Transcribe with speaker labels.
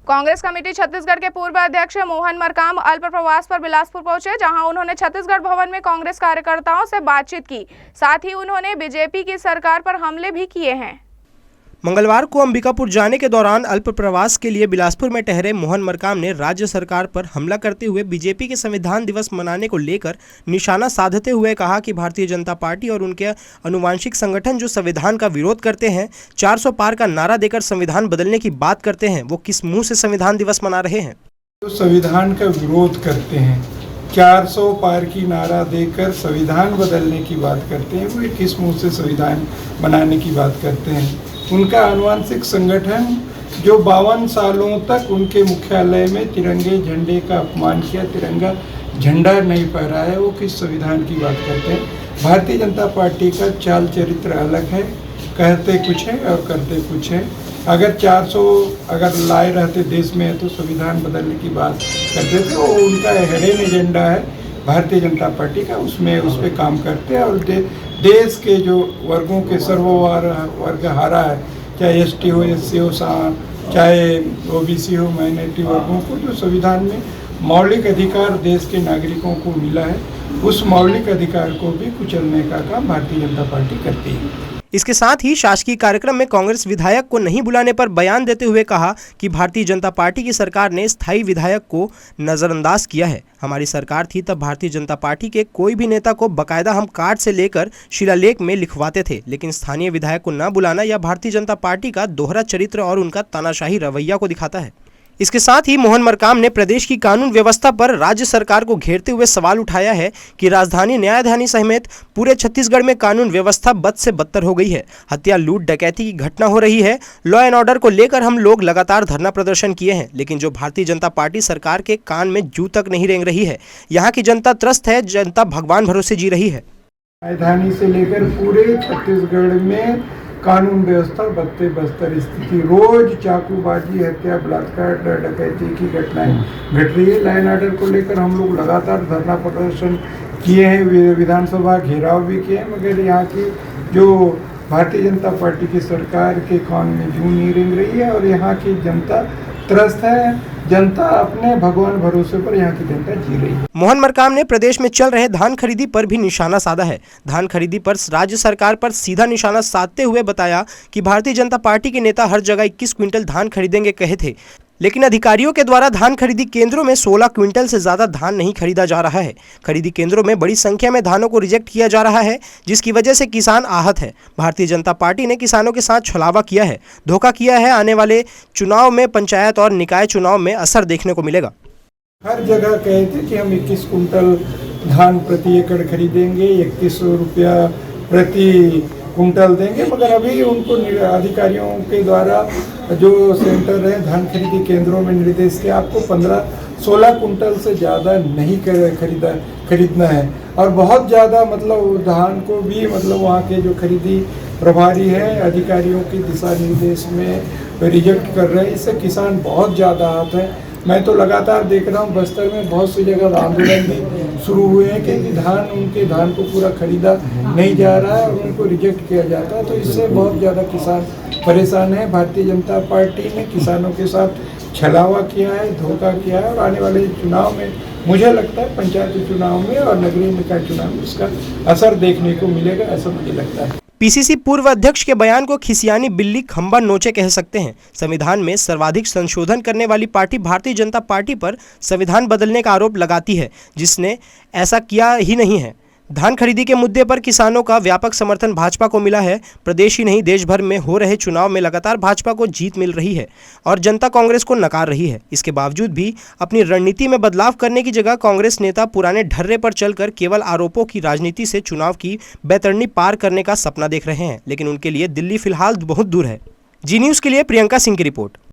Speaker 1: Congress committee Chhattisgarh के पूर्व अध्यक्ष मोहन मरकाम अल्प प्रवास पर बिलासपुर पहुंचे, जहां उन्होंने छत्तीसगढ़ भवन में कांग्रेस कार्यकर्ताओं से बातचीत की। साथ ही उन्होंने बीजेपी की सरकार पर हमले भी किए हैं।
Speaker 2: मंगलवार को अंबिकापुर जाने के दौरान अल्प प्रवास के लिए बिलासपुर में ठहरे मोहन मरकाम ने राज्य सरकार पर हमला करते हुए बीजेपी के संविधान दिवस मनाने को लेकर निशाना साधते हुए कहा कि भारतीय जनता पार्टी और उनके अनुवांशिक संगठन जो संविधान का विरोध करते हैं, 400 पार का नारा देकर संविधान बदलने की बात करते हैं, वो किस मुंह से संविधान दिवस मना रहे हैं।
Speaker 3: तो संविधान का विरोध करते हैं, 400 पार की नारा देकर संविधान बदलने की बात करते हैं, वो किस मुंह से संविधान बनाने की बात करते हैं। उनका आनुवंशिक संगठन जो 52 सालों तक उनके मुख्यालय में तिरंगे झंडे का अपमान किया, तिरंगा झंडा नहीं फहराया, वो किस संविधान की बात करते हैं। भारतीय जनता पार्टी का चाल चरित्र अलग है, कहते कुछ है और करते कुछ है। अगर 400 अगर लाए रहते देश में तो संविधान बदलने की बात करते थे। वो उनका हिडन एजेंडा है भारतीय जनता पार्टी का, उस पर काम करते हैं और देश के जो वर्गों के वर्ग हारा है, चाहे एसटी हो, एससी हो, चाहे ओबीसी हो, माइनॉरिटी वर्गों को जो संविधान में मौलिक अधिकार देश के नागरिकों को मिला है, उस मौलिक अधिकार को भी कुचलने का काम भारतीय जनता पार्टी करती है।
Speaker 2: इसके साथ ही शासकीय कार्यक्रम में कांग्रेस विधायक को नहीं बुलाने पर बयान देते हुए कहा कि भारतीय जनता पार्टी की सरकार ने स्थायी विधायक को नजरअंदाज किया है। हमारी सरकार थी तब भारतीय जनता पार्टी के कोई भी नेता को बकायदा हम कार्ड से लेकर शिलालेख में लिखवाते थे, लेकिन स्थानीय विधायक को न बुलाना यह भारतीय जनता पार्टी का दोहरा चरित्र और उनका तानाशाही रवैया को दिखाता है। इसके साथ ही मोहन मरकाम ने प्रदेश की कानून व्यवस्था पर राज्य सरकार को घेरते हुए सवाल उठाया है कि राजधानी न्यायधानी समेत पूरे छत्तीसगढ़ में कानून व्यवस्था बद से बदतर हो गई है। हत्या, लूट, डकैती की घटना हो रही है। लॉ एंड ऑर्डर को लेकर हम लोग लगातार धरना प्रदर्शन किए हैं, लेकिन जो भारतीय जनता पार्टी सरकार के कान में जू तक नहीं रेंग रही है। यहाँ की जनता त्रस्त है, जनता भगवान भरोसे जी रही है।
Speaker 3: राजधानी से लेकर पूरे छत्तीसगढ़ में कानून व्यवस्था बदते बस्तर स्थिति, रोज चाकूबाजी, हत्या, बलात्कार, डकैती की घटनाएं घट रही है। लॉ एंड ऑर्डर को लेकर हम लोग लगातार धरना प्रदर्शन किए हैं, विधानसभा घेराव भी किए हैं, मगर यहाँ की जो भारतीय जनता पार्टी की सरकार के कान में जूं नहीं रेंग रही है और यहाँ की जनता त्रस्त है। जनता अपने भगवान भरोसे पर यहाँ की जनता जी रही है।
Speaker 2: मोहन मरकाम ने प्रदेश में चल रहे धान खरीदी पर भी निशाना साधा है। धान खरीदी पर राज्य सरकार पर सीधा निशाना साधते हुए बताया कि भारतीय जनता पार्टी के नेता हर जगह 21 क्विंटल धान खरीदेंगे कहे थे, लेकिन अधिकारियों के द्वारा धान खरीदी केंद्रों में 16 क्विंटल से ज्यादा धान नहीं खरीदा जा रहा है। खरीदी केंद्रों में बड़ी संख्या में धानों को रिजेक्ट किया जा रहा है, जिसकी वजह से किसान आहत है। भारतीय जनता पार्टी ने किसानों के साथ छलावा किया है, धोखा किया है। आने वाले चुनाव में पंचायत और निकाय चुनाव में असर देखने को मिलेगा।
Speaker 3: हर जगह कहे थे कि हम 21 कुंटल धान प्रति एकड़ खरीदेंगे, 3100 रुपया प्रति कुंटल देंगे, मगर अभी उनको अधिकारियों के द्वारा जो सेंटर है धान खरीदी केंद्रों में निर्देश किया आपको 15-16 कुंटल से ज़्यादा नहीं खरीदना है। और बहुत ज़्यादा मतलब धान को भी मतलब वहाँ के जो खरीदी प्रभारी है अधिकारियों के दिशा निर्देश में रिजेक्ट कर रहे हैं। इससे किसान बहुत ज़्यादा आहत है। मैं तो लगातार देख रहा हूँ बस्तर में बहुत सी जगह आंदोलन भी शुरू हुए हैं कि उनके धान को पूरा खरीदा नहीं जा रहा है और उनको रिजेक्ट किया जाता है। तो इससे बहुत ज़्यादा किसान परेशान है। भारतीय जनता पार्टी ने किसानों के साथ छलावा किया है, धोखा किया है और आने वाले चुनाव में मुझे लगता है पंचायती चुनाव में और नगरीय निकाय चुनाव में इसका असर देखने को मिलेगा, ऐसा मुझे लगता है।
Speaker 2: पीसीसी पूर्व अध्यक्ष के बयान को खिसियानी बिल्ली खंबा नोचे कह सकते हैं। संविधान में सर्वाधिक संशोधन करने वाली पार्टी भारतीय जनता पार्टी पर संविधान बदलने का आरोप लगाती है, जिसने ऐसा किया ही नहीं है। धान खरीदी के मुद्दे पर किसानों का व्यापक समर्थन भाजपा को मिला है। प्रदेश ही नहीं देश भर में हो रहे चुनाव में लगातार भाजपा को जीत मिल रही है और जनता कांग्रेस को नकार रही है। इसके बावजूद भी अपनी रणनीति में बदलाव करने की जगह कांग्रेस नेता पुराने ढर्रे पर चलकर केवल आरोपों की राजनीति से चुनाव की बैतरणी पार करने का सपना देख रहे हैं, लेकिन उनके लिए दिल्ली फिलहाल बहुत दूर है। जी न्यूज़ के लिए प्रियंका सिंह की रिपोर्ट।